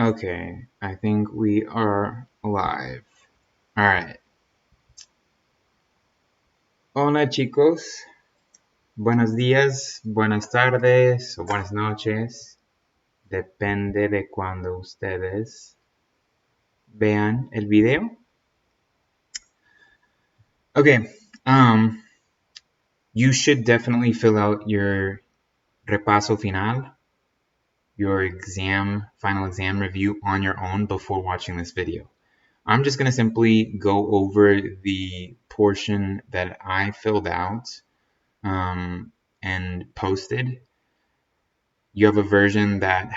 Okay, I think we are live. All right. Hola chicos, buenos días, buenas tardes o buenas noches. Depende de cuando ustedes vean el video. Okay, you should definitely fill out your repaso final, your final exam review on your own before watching this video. I'm just going to simply go over the portion that I filled out and posted. You have a version that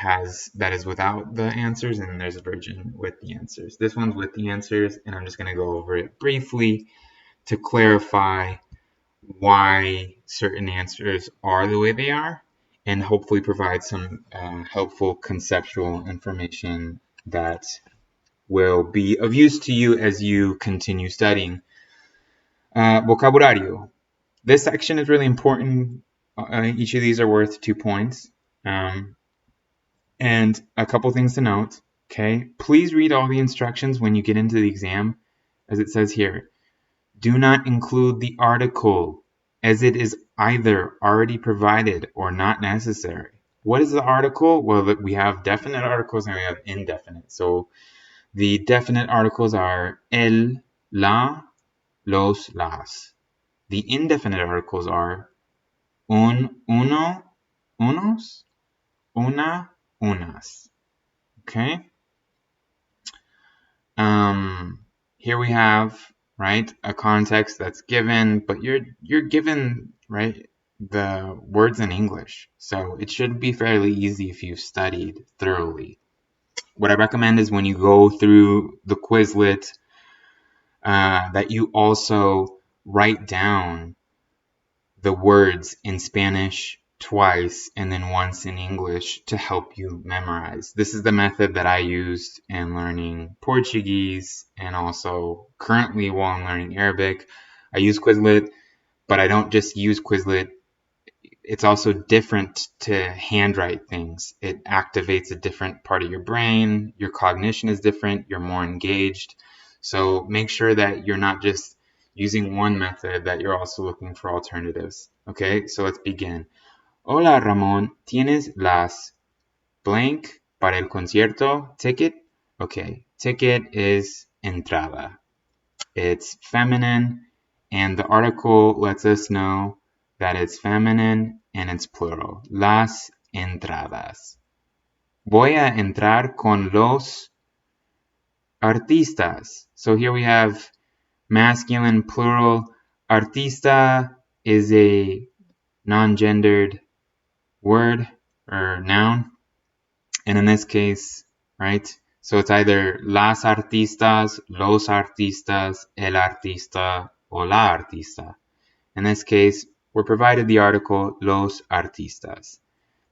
is without the answers, and there's a version with the answers. This one's with the answers, and I'm just going to go over it briefly to clarify why certain answers are the way they are, and hopefully provide some helpful conceptual information that will be of use to you as you continue studying. Vocabulario. This section is really important. Each of these are worth 2 points. And a couple things to note, okay? Please read all the instructions when you get into the exam, as it says here. Do not include the article, as it is either already provided or not necessary. What is the article? Well, we have definite articles and we have indefinite. So the definite articles are el, la, los, las. The indefinite articles are un, uno, unos, una, unas. Okay? Here we have, right, a context that's given, but you're given, right, the words in English. So it should be fairly easy if you've studied thoroughly. What I recommend is when you go through the Quizlet, that you also write down the words in Spanish twice and then once in English to help you memorize. This is the method that I used in learning Portuguese and also currently while I'm learning Arabic. I use Quizlet, but I don't just use Quizlet. It's also different to handwrite things. It activates a different part of your brain. Your cognition is different. You're more engaged. So make sure that you're not just using one method, that you're also looking for alternatives. Okay, so let's begin. Hola Ramón, ¿tienes las blank para el concierto? Ticket? Okay, ticket is entrada. It's feminine, and the article lets us know that it's feminine and it's plural. Las entradas. Voy a entrar con los artistas. So here we have masculine plural. Artista is a non-gendered word or noun. And in this case, right, so it's either las artistas, los artistas, el artista, o la artista. In this case, we're provided the article los artistas.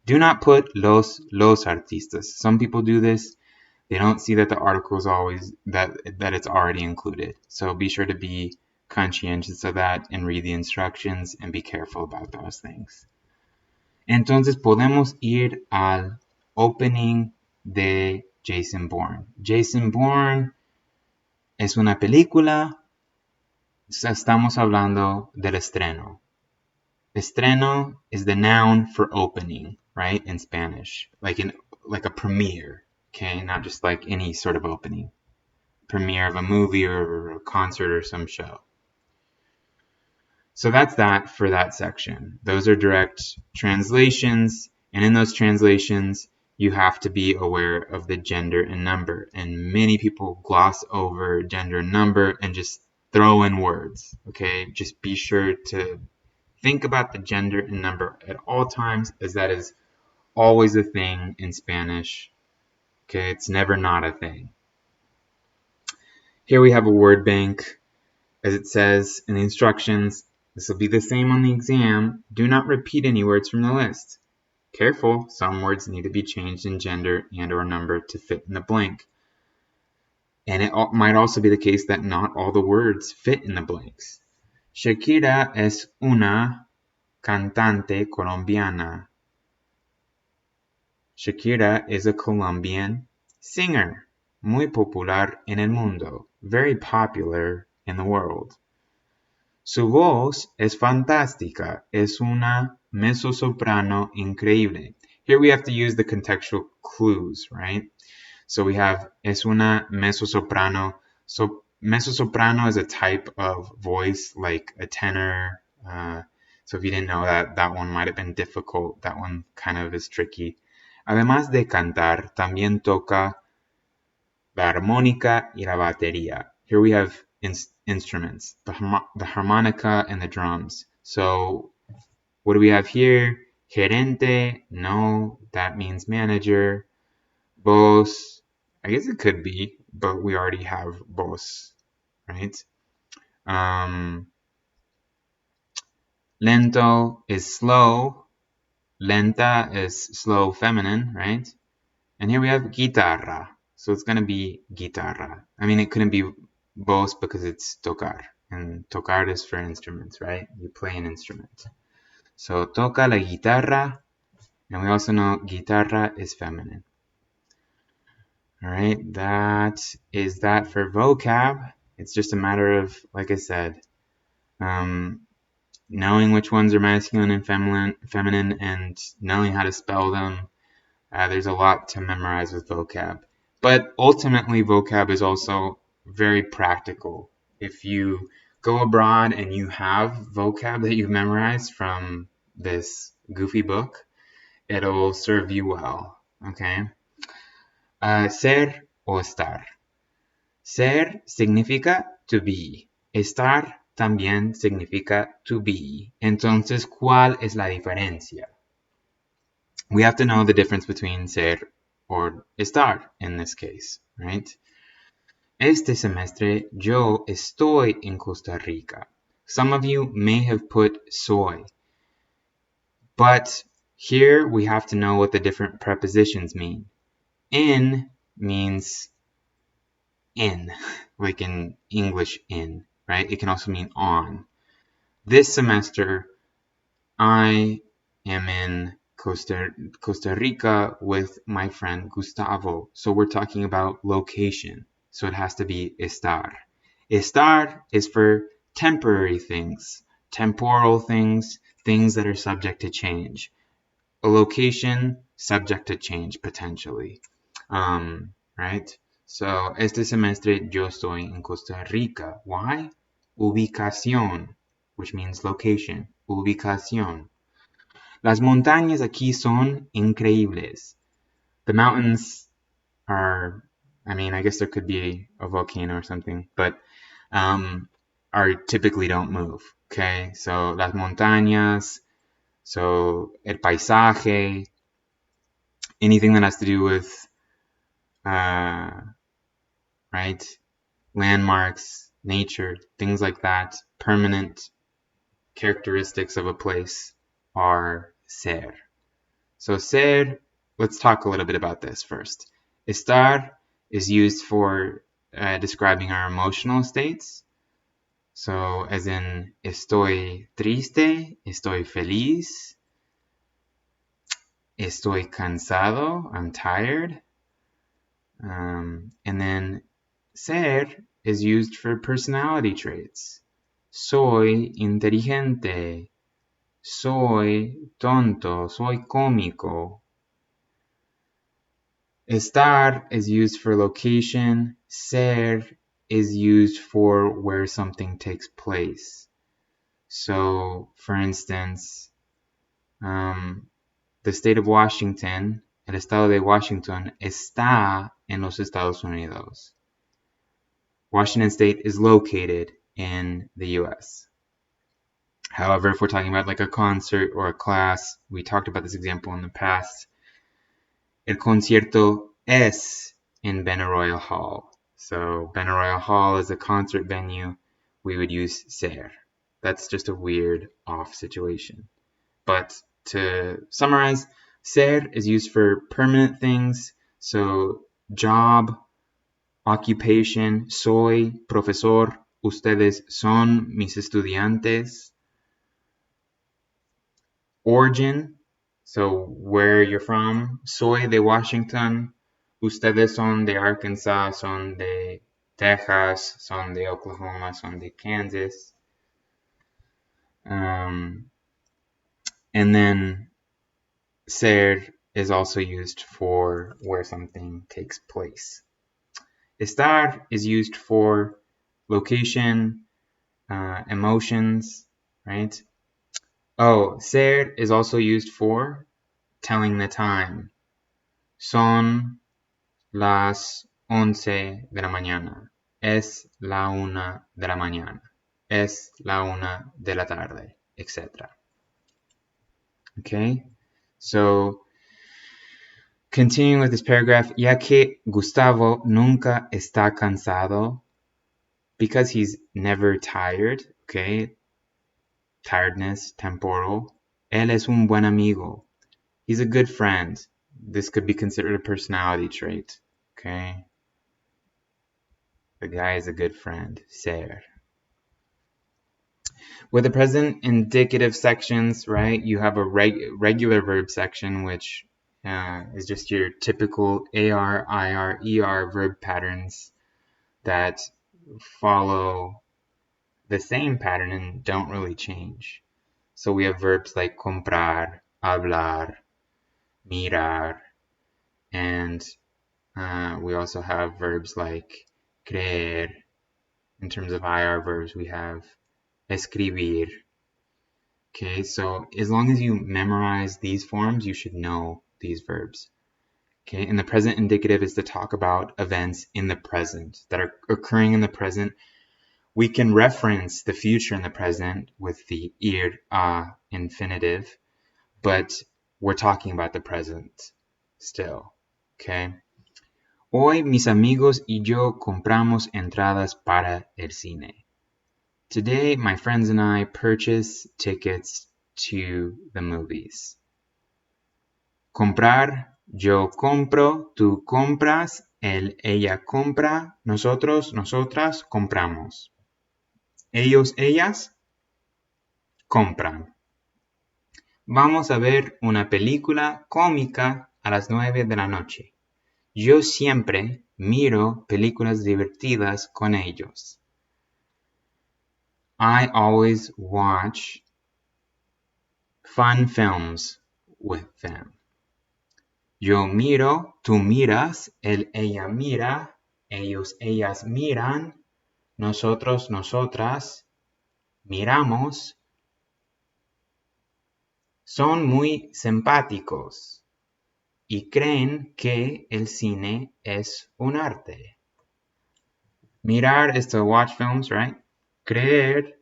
Do not put los artistas. Some people do this. They don't see that the article is always that it's already included. So be sure to be conscientious of that and read the instructions and be careful about those things. Entonces podemos ir al opening de Jason Bourne. Jason Bourne es una película. Estamos hablando del estreno. Estreno is the noun for opening, right, in Spanish, like a premiere, okay, not just like any sort of opening. Premiere of a movie or a concert or some show. So that's that for that section. Those are direct translations, and in those translations, you have to be aware of the gender and number. And many people gloss over gender and number and just throw in words, okay? Just be sure to think about the gender and number at all times, as that is always a thing in Spanish, okay? It's never not a thing. Here we have a word bank. As it says in the instructions, this will be the same on the exam. Do not repeat any words from the list. Careful, some words need to be changed in gender and or number to fit in the blank. And it might also be the case that not all the words fit in the blanks. Shakira es una cantante colombiana. Shakira is a Colombian Singer, muy popular en el mundo, very popular in the world. Su voz es fantástica, es una mezzosoprano increíble. Here we have to use the contextual clues, right? So we have es una mezzosoprano. So mezzosoprano is a type of voice like a tenor. So if you didn't know that, that one might have been difficult. That one kind of is tricky. Además de cantar, también toca la armónica y la batería. Here we have instruments, the harmonica and the drums. So what do we have here? Gerente, no, that means manager. Voz, I guess it could be, but we already have voz, right? Lento is slow. Lenta is slow feminine, right? And here we have guitarra. So it's going to be guitarra. I mean, it couldn't be voz because it's tocar. And tocar is for instruments, right? You play an instrument. So toca la guitarra. And we also know guitarra is feminine. All right, that is that for vocab. It's just a matter of, like I said, knowing which ones are masculine and feminine and knowing how to spell them. There's a lot to memorize with vocab. But ultimately, vocab is also very practical. If you go abroad and you have vocab that you've memorized from this goofy book, it'll serve you well, okay? Ser o estar. Ser significa to be. Estar también significa to be. Entonces, ¿cuál es la diferencia? We have to know the difference between ser or estar in this case, right? Este semestre yo estoy en Costa Rica. Some of you may have put soy, but here we have to know what the different prepositions mean. En means in, like in English in, right? It can also mean on. This semester, I am in Costa Rica with my friend Gustavo. So we're talking about location. So it has to be estar. Estar is for temporary things, temporal things, things that are subject to change. A location, subject to change potentially. Right? So, este semestre yo estoy en Costa Rica. Why? Ubicación, which means location. Ubicación. Las montañas aquí son increíbles. The mountains are, I mean, I guess there could be a volcano or something, but are typically don't move. Okay, so las montañas, so el paisaje, anything that has to do with right? Landmarks, nature, things like that, permanent characteristics of a place are ser. So ser, let's talk a little bit about this first. Estar is used for describing our emotional states. So as in, estoy triste, estoy feliz, estoy cansado, I'm tired. And then ser is used for personality traits. Soy inteligente. Soy tonto. Soy cómico. Estar is used for location. Ser is used for where something takes place. So, for instance, the state of Washington, el estado de Washington, está en los Estados Unidos. Washington State is located in the US. However, if we're talking about like a concert or a class, we talked about this example in the past. El concierto es in Benaroya Hall. So Benaroya Hall is a concert venue. We would use ser. That's just a weird off situation. But to summarize, ser is used for permanent things. So job, occupation, soy profesor, ustedes son mis estudiantes. Origin, so where you're from, soy de Washington, Ustedes son de Arkansas, son de Texas, son de Oklahoma, son de Kansas. And then ser is also used for where something takes place. Estar is used for location, emotions, right? Oh, ser is also used for telling the time. Son las 11 de la mañana. Es la 1 de la mañana. Es la 1 de la tarde, etc. Okay, so continuing with this paragraph, ya que Gustavo nunca está cansado, because he's never tired, okay, tiredness, temporal. Él es un buen amigo. He's a good friend. This could be considered a personality trait, okay? The guy is a good friend, ser. With the present indicative sections, right, you have a regular verb section, which is just your typical AR, IR, ER verb patterns that follow the same pattern and don't really change. So we have verbs like comprar, hablar, mirar, and we also have verbs like creer. In terms of IR verbs, we have escribir. Okay, so as long as you memorize these forms, you should know these verbs. Okay, and the present indicative is to talk about events in the present that are occurring in the present. We can reference the future in the present with the ir, a infinitive, but we're talking about the present still. Okay. Hoy mis amigos y yo compramos entradas para el cine. Today, my friends and I purchase tickets to the movies. Comprar, yo compro, tú compras, él, ella compra, nosotros, nosotras compramos. Ellos, ellas compran. Vamos a ver una película cómica a las 9 de la noche. Yo siempre miro películas divertidas con ellos. I always watch fun films with them. Yo miro, tú miras, él, ella mira, ellos, ellas miran, nosotros, nosotras miramos. Son muy simpáticos y creen que el cine es un arte. Mirar is to watch films, right? Creer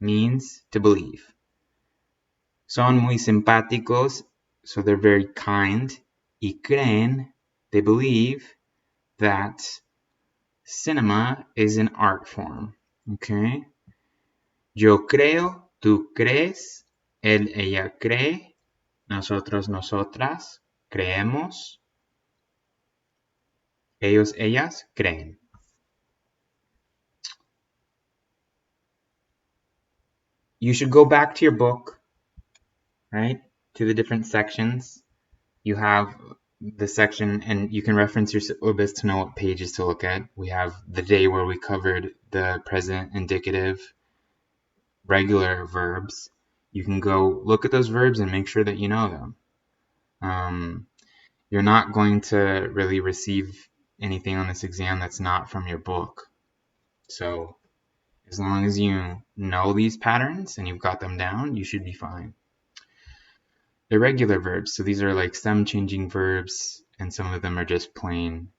means to believe. Son muy simpáticos, so they're very kind. Y creen, they believe that cinema is an art form. Okay? Yo creo, tú crees, él, ella cree, nosotros, nosotras creemos, ellos, ellas creen. You should go back to your book, right? To the different sections. You have the section, and you can reference your syllabus to know what pages to look at. We have the day where we covered the present indicative regular verbs. You can go look at those verbs and make sure that you know them. You're not going to really receive anything on this exam that's not from your book. So as long as you know these patterns and you've got them down, you should be fine. Irregular verbs. So these are like some changing verbs, and some of them are just plain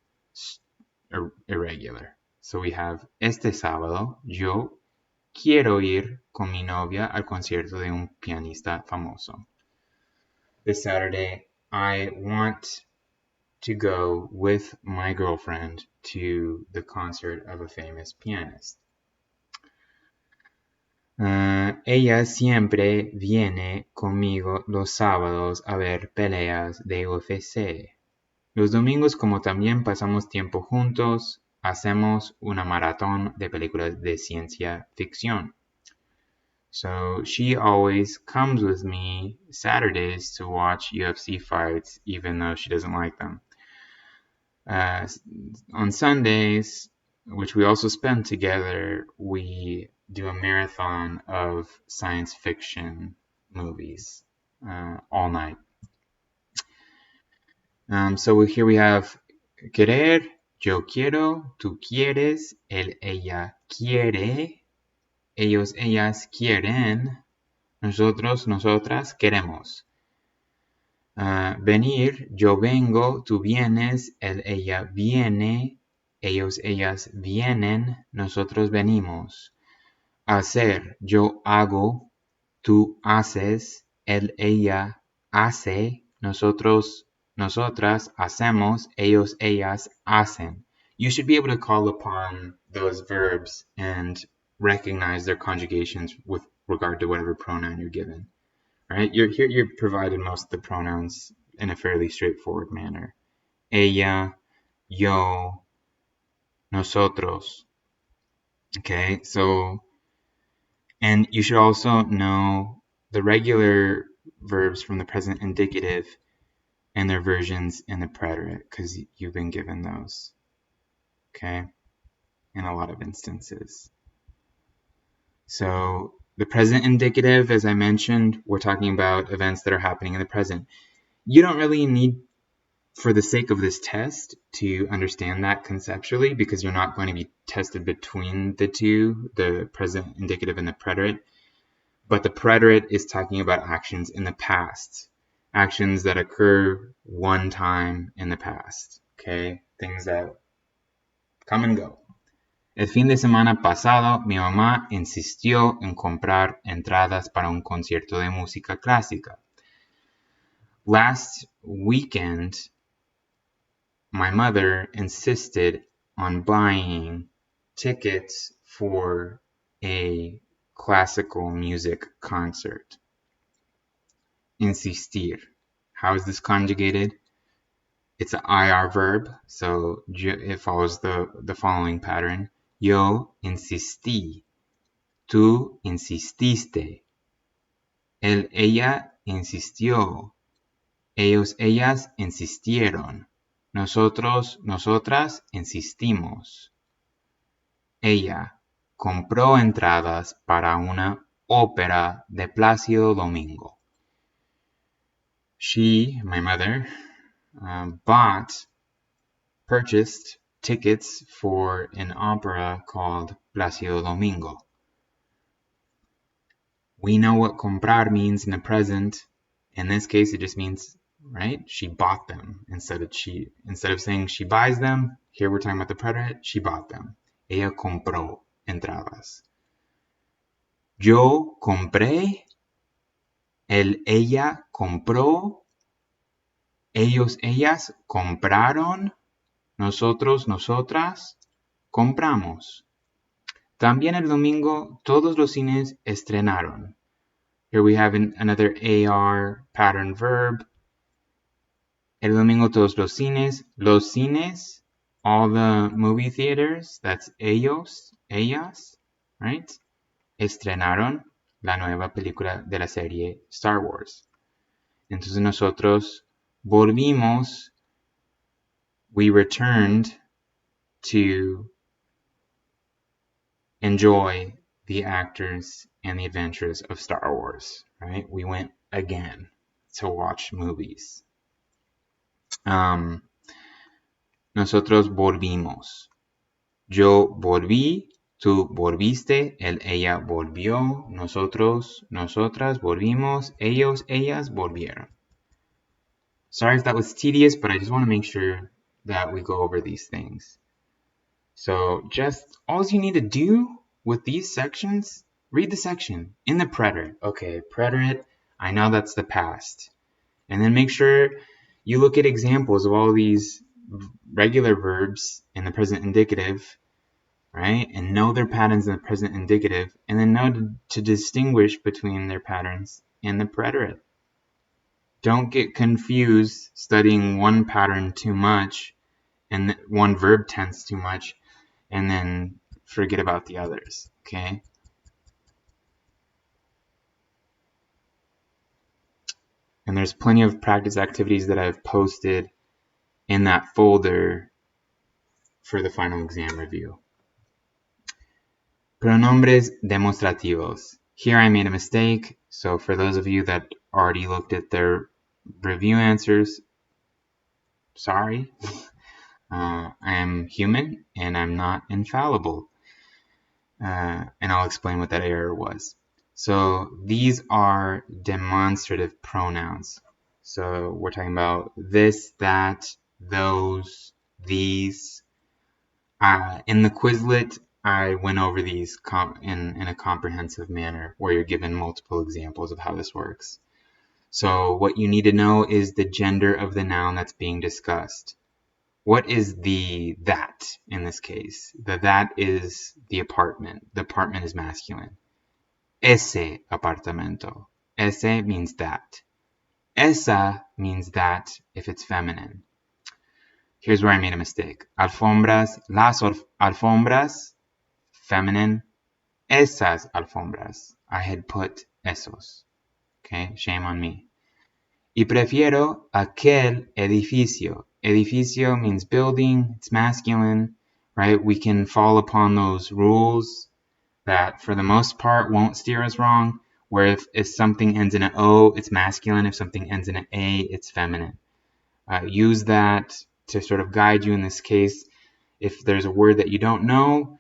irregular. So we have este sábado yo quiero ir con mi novia al concierto de un pianista famoso. This Saturday, I want to go with my girlfriend to the concert of a famous pianist. Ella siempre viene conmigo los sábados a ver peleas de UFC. Los domingos, como también pasamos tiempo juntos, hacemos una maratón de películas de ciencia ficción. So she always comes with me Saturdays to watch UFC fights, even though she doesn't like them. On Sundays, which we also spend together, we do a marathon of science fiction movies all night. So here we have querer, yo quiero, tú quieres, él, ella quiere, ellos, ellas quieren, nosotros, nosotras queremos. Venir, yo vengo, tú vienes, él, ella viene, ellos, ellas vienen, nosotros venimos. Hacer, yo hago, tú haces, él, ella hace, nosotros, nosotras hacemos, ellos, ellas hacen. You should be able to call upon those verbs and recognize their conjugations with regard to whatever pronoun you're given. Right? You're provided most of the pronouns in a fairly straightforward manner. Ella, yo, nosotros. Okay, so, and you should also know the regular verbs from the present indicative and their versions in the preterite, because you've been given those. Okay, in a lot of instances. So the present indicative, as I mentioned, we're talking about events that are happening in the present. You don't really need, for the sake of this test, to understand that conceptually, because you're not going to be tested between the two, the present indicative and the preterite. But the preterite is talking about actions in the past, actions that occur one time in the past, okay? Things that come and go. El fin de semana pasado, mi mamá insistió en comprar entradas para un concierto de música clásica. Last weekend, my mother insisted on buying tickets for a classical music concert. Insistir. How is this conjugated? It's an IR verb, so it follows the following pattern. Yo insistí. Tú insististe. Él, ella insistió. Ellos, ellas insistieron. Nosotros, nosotras insistimos. Ella compró entradas para una ópera de Plácido Domingo. She, my mother, purchased tickets for an opera called Plácido Domingo. We know what comprar means in the present. In this case, it just means, right? She bought them. Instead of saying she buys them, here we're talking about the preterite, she bought them. Ella compró entradas. Yo compré. Él, ella compró. Ellos, ellas compraron. Nosotros, nosotras compramos. También el domingo todos los cines estrenaron. Here we have another AR pattern verb. El domingo todos los cines. Los cines, all the movie theaters, that's ellos, ellas, right? Estrenaron la nueva película de la serie Star Wars. Entonces nosotros volvimos, we returned to enjoy the actors and the adventures of Star Wars, right? We went again to watch movies. Nosotros volvimos. Yo volví, tú volviste, él, ella volvió, nosotros, nosotras volvimos, ellos, ellas volvieron. Sorry if that was tedious, but I just want to make sure that we go over these things. So just all you need to do with these sections, read the section in the preterite. Okay, preterite, I know that's the past. And then make sure you look at examples of all these regular verbs in the present indicative, right? And know their patterns in the present indicative, and then know to distinguish between their patterns in the preterite. Don't get confused studying one pattern too much and one verb tense too much, and then forget about the others, okay? And there's plenty of practice activities that I've posted in that folder for the final exam review. Pronombres demostrativos. Here I made a mistake, so for those of you that already looked at their review answers, sorry. I am human and I'm not infallible. And I'll explain what that error was. So these are demonstrative pronouns. So we're talking about this, that, those, these. In the Quizlet, I went over these in a comprehensive manner where you're given multiple examples of how this works. So what you need to know is the gender of the noun that's being discussed. What is the that in this case? The that is the apartment. The apartment is masculine. Ese apartamento. Ese means that. Esa means that if it's feminine. Here's where I made a mistake. Alfombras, las alfombras, feminine. Esas alfombras. I had put esos. Okay, shame on me. Y prefiero aquel edificio. Edificio means building, it's masculine, right? We can fall upon those rules that for the most part won't steer us wrong, where if something ends in an O, it's masculine. If something ends in an A, it's feminine. Use that to sort of guide you in this case. If there's a word that you don't know,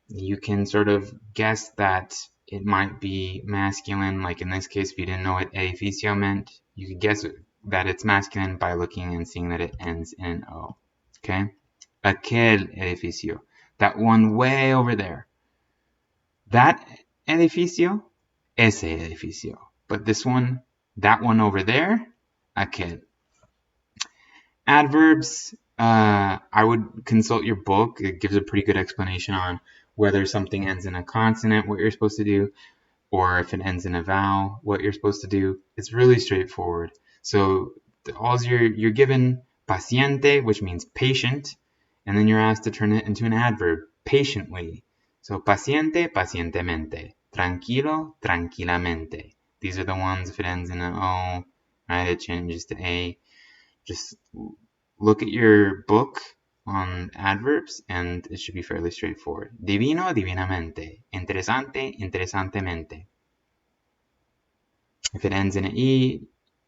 you can sort of guess that it might be masculine. Like in this case, if you didn't know what edificio meant, you could guess that it's masculine by looking and seeing that it ends in an O. Okay? Aquel edificio. That one way over there. That edificio, ese edificio. But this one, that one over there, aquel. Adverbs, I would consult your book. It gives a pretty good explanation on whether something ends in a consonant, what you're supposed to do, or if it ends in a vowel, what you're supposed to do. It's really straightforward. So all you're given paciente, which means patient, and then you're asked to turn it into an adverb, patiently. So paciente, pacientemente. Tranquilo, tranquilamente. These are the ones, if it ends in an O, right, it changes to A. Just look at your book on adverbs and it should be fairly straightforward. Divino, divinamente. Interesante, interesantemente. If it ends in an E,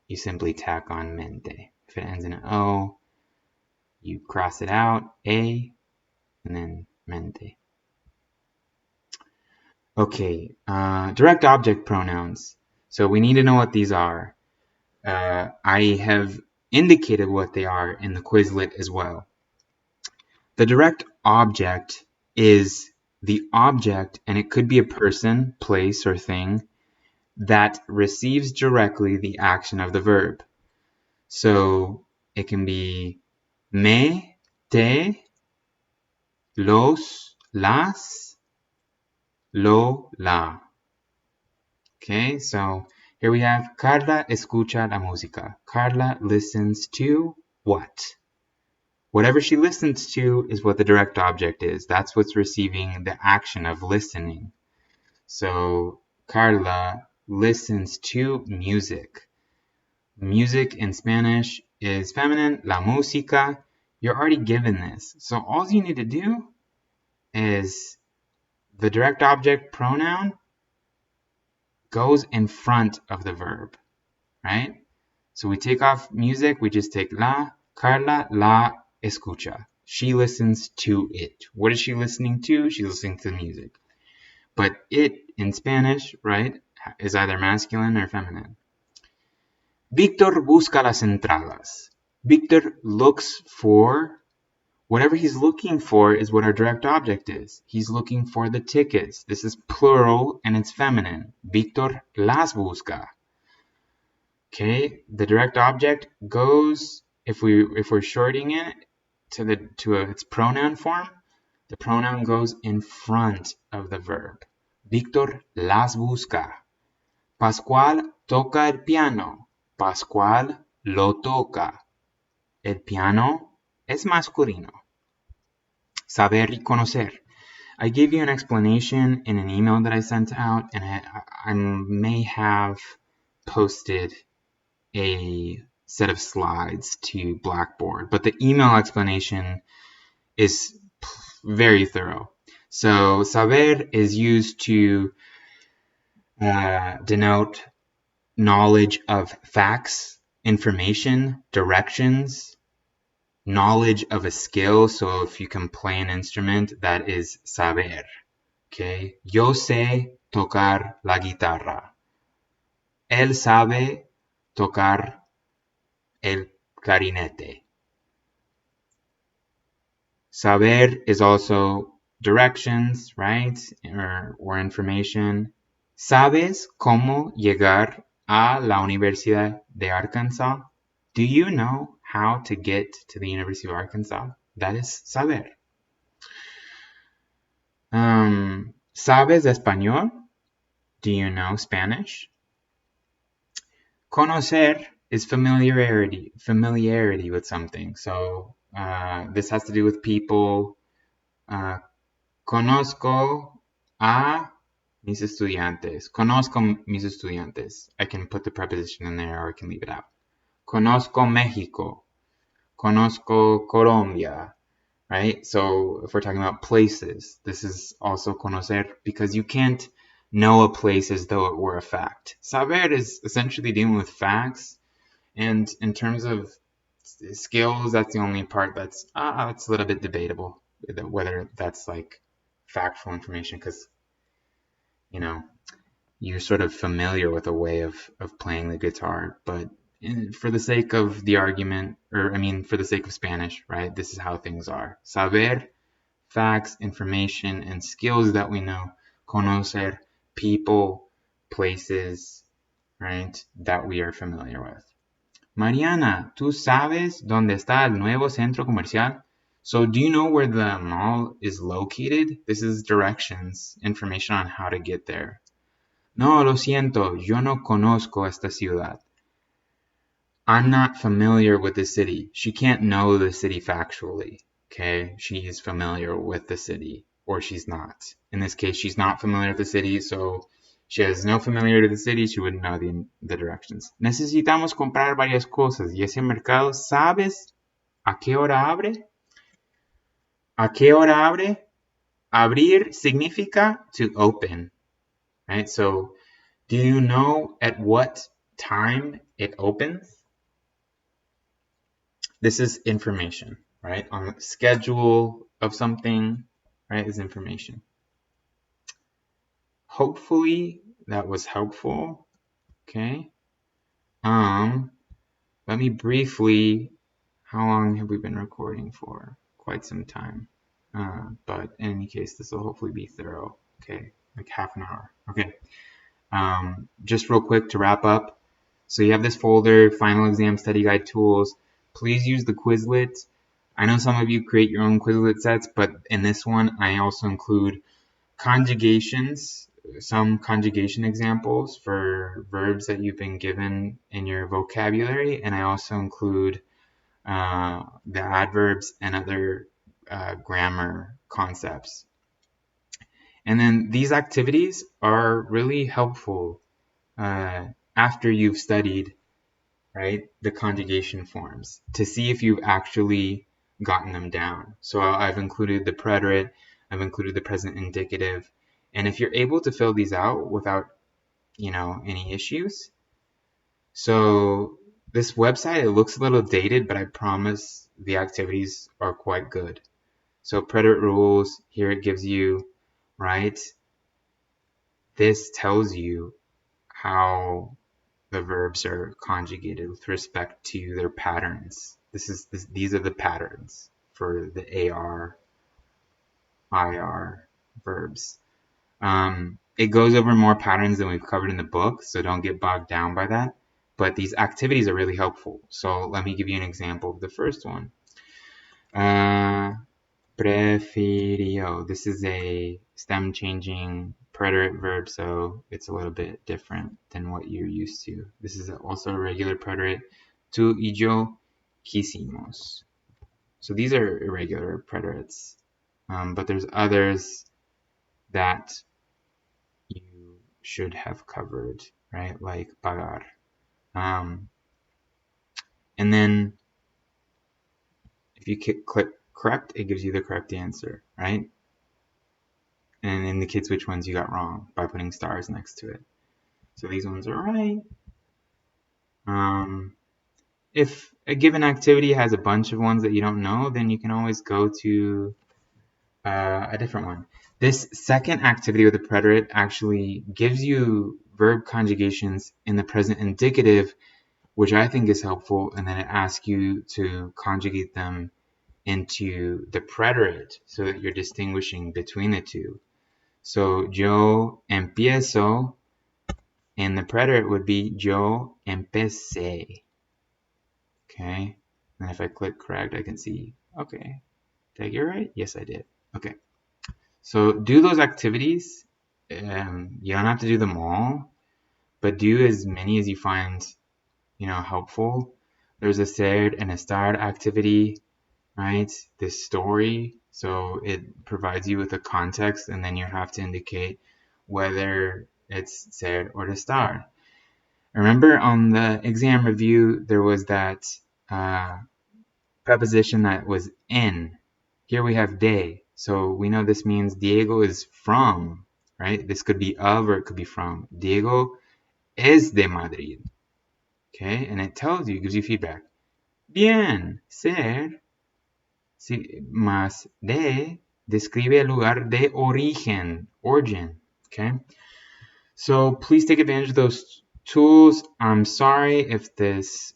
you simply tack on mente. If it ends in an O, you cross it out, A, and then mente. Okay, direct object pronouns. So we need to know what these are. I have indicated what they are in the Quizlet as well. The direct object is the object, and it could be a person, place, or thing, that receives directly the action of the verb. So it can be me, te, los, las, lo, la. Okay, so here we have Carla escucha la música. Carla listens to what? Whatever she listens to is what the direct object is. That's what's receiving the action of listening. So Carla listens to music. Music in Spanish is feminine, la música. You're already given this. So all you need to do is the direct object pronoun goes in front of the verb, right? So we take off music, we just take la. Carla la escucha. She listens to it. What is she listening to? She's listening to the music. But it in Spanish, right, is either masculine or feminine. Víctor busca las entradas. Víctor looks for, whatever he's looking for is what our direct object is. He's looking for the tickets. This is plural and it's feminine. Víctor las busca. Okay, the direct object goes, if we're shorting it to its pronoun form, the pronoun goes in front of the verb. Víctor las busca. Pascual toca el piano. Pascual lo toca. El piano es masculino. Saber y conocer. I gave you an explanation in an email that I sent out, and I may have posted a set of slides to Blackboard, but the email explanation is very thorough. So saber is used to denote knowledge of facts, information, directions, knowledge of a skill. So if you can play an instrument, that is saber. Okay. Yo sé tocar la guitarra. Él sabe tocar el clarinete. Saber is also directions, right? Or information. ¿Sabes cómo llegar a la Universidad de Arkansas? Do you know how to get to the University of Arkansas? That is saber. ¿Sabes español? Do you know Spanish? Conocer is familiarity with something. So this has to do with people. Conozco a mis estudiantes. Conozco mis estudiantes. I can put the preposition in there or I can leave it out. Conozco México. Conozco Colombia. Right? So if we're talking about places, this is also conocer because you can't know a place as though it were a fact. Saber is essentially dealing with facts. And in terms of skills, that's the only part that's a little bit debatable, whether that's like factual information, because you're sort of familiar with a way of playing the guitar. But for the sake of the argument, for the sake of Spanish, right, this is how things are. Saber, facts, information, and skills that we know. Conocer, people, places, right, that we are familiar with. Mariana, ¿tú sabes dónde está el nuevo centro comercial? So do you know where the mall is located? This is directions, information on how to get there. No, lo siento, yo no conozco esta ciudad. I'm not familiar with the city. She can't know the city factually, okay? She is familiar with the city, or she's not. In this case, she's not familiar with the city, so she has no familiarity with the city, she wouldn't know the directions. Necesitamos comprar varias cosas, y ese mercado, ¿sabes a qué hora abre? ¿A qué hora abre? Abrir significa to open, right? So, do you know at what time it opens? This is information, right? On the schedule of something, right, is information. Hopefully that was helpful. Okay. Let me briefly, how long have we been recording for? Quite some time. But in any case, this will hopefully be thorough. Okay, like half an hour. Okay. Just real quick to wrap up. So you have this folder, Final Exam Study Guide Tools. Please use the Quizlet. I know some of you create your own Quizlet sets, but in this one, I also include conjugations, some conjugation examples for verbs that you've been given in your vocabulary, and I also include the adverbs and other grammar concepts. And then these activities are really helpful after you've studied, right, the conjugation forms to see if you've actually gotten them down. So I've included the preterite, I've included the present indicative, and if you're able to fill these out without, any issues. So this website, it looks a little dated, but I promise the activities are quite good. So preterite rules, here it gives you, right? This tells you how the verbs are conjugated with respect to their patterns. These are the patterns for the AR, IR verbs. It goes over more patterns than we've covered in the book, so don't get bogged down by that. But these activities are really helpful. So let me give you an example of the first one. Prefirió. This is a stem changing preterite verb, so it's a little bit different than what you're used to. This is also a regular preterite. Tú y yo quisimos. So these are irregular preterites, but there's others that you should have covered, right? Like pagar. And then if you click correct, it gives you the correct answer. right? And indicates which ones you got wrong by putting stars next to it. So these ones are right. If a given activity has a bunch of ones that you don't know, then you can always go to a different one. This second activity with the preterite actually gives you verb conjugations in the present indicative, which I think is helpful, and then it asks you to conjugate them into the preterite so that you're distinguishing between the two. So yo empiezo, and the preterite would be yo empecé. Okay, and if I click correct, I can see, okay, did I get it right? Yes, I did. Okay, so do those activities. You don't have to do them all, but do as many as you find, helpful. There's a ser and a estar activity, right? This story, so it provides you with a context, and then you have to indicate whether it's ser or estar. Remember on the exam review, there was that preposition that was en. Here we have de. So we know this means Diego is from, right? This could be of or it could be from. Diego es de Madrid. Okay, and it tells you, gives you feedback. Bien, ser, más de, describe el lugar de origen, origin. Okay, so please take advantage of those tools. I'm sorry if this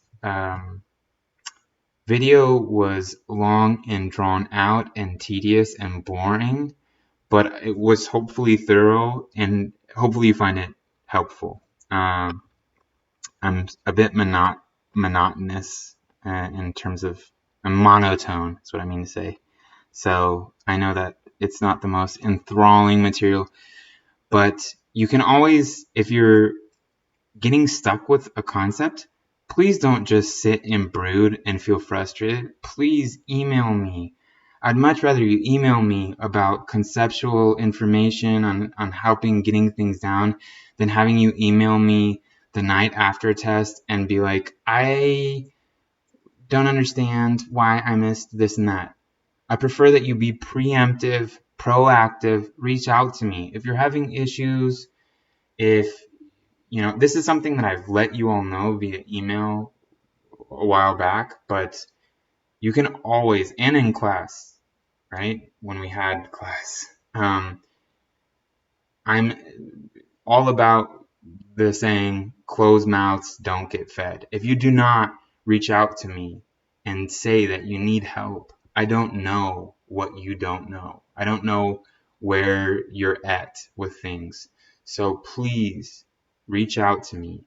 video was long and drawn out and tedious and boring, but it was hopefully thorough and hopefully you find it helpful. I'm a bit monotonous in terms of monotone, that's what I mean to say. So I know that it's not the most enthralling material, but you can always, if you're getting stuck with a concept, please don't just sit and brood and feel frustrated. Please email me. I'd much rather you email me about conceptual information on helping getting things down than having you email me the night after a test and be like, I don't understand why I missed this and that. I prefer that you be preemptive, proactive, reach out to me. If you're having issues, if this is something that I've let you all know via email a while back, but you can always, and in class, right? When we had class, I'm all about the saying, closed mouths don't get fed. If you do not reach out to me and say that you need help, I don't know what you don't know. I don't know where you're at with things. So please reach out to me.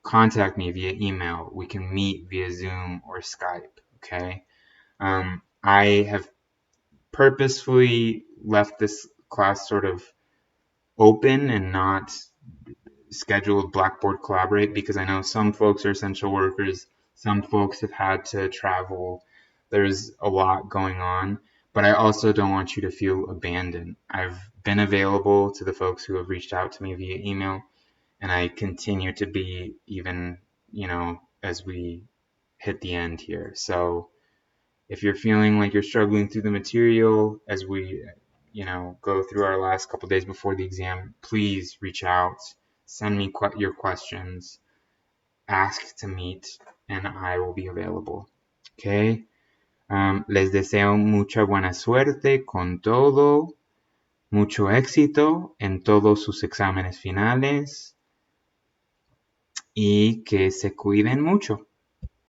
Contact me via email. We can meet via Zoom or Skype, okay? I have purposefully left this class sort of open and not scheduled Blackboard Collaborate because I know some folks are essential workers, some folks have had to travel. There's a lot going on, but I also don't want you to feel abandoned. I've been available to the folks who have reached out to me via email, and I continue to be even, as we hit the end here. So if you're feeling like you're struggling through the material as we, go through our last couple days before the exam, please reach out, send me your questions, ask to meet, and I will be available. Okay? Les deseo mucha buena suerte con todo, mucho éxito en todos sus exámenes finales y que se cuiden mucho.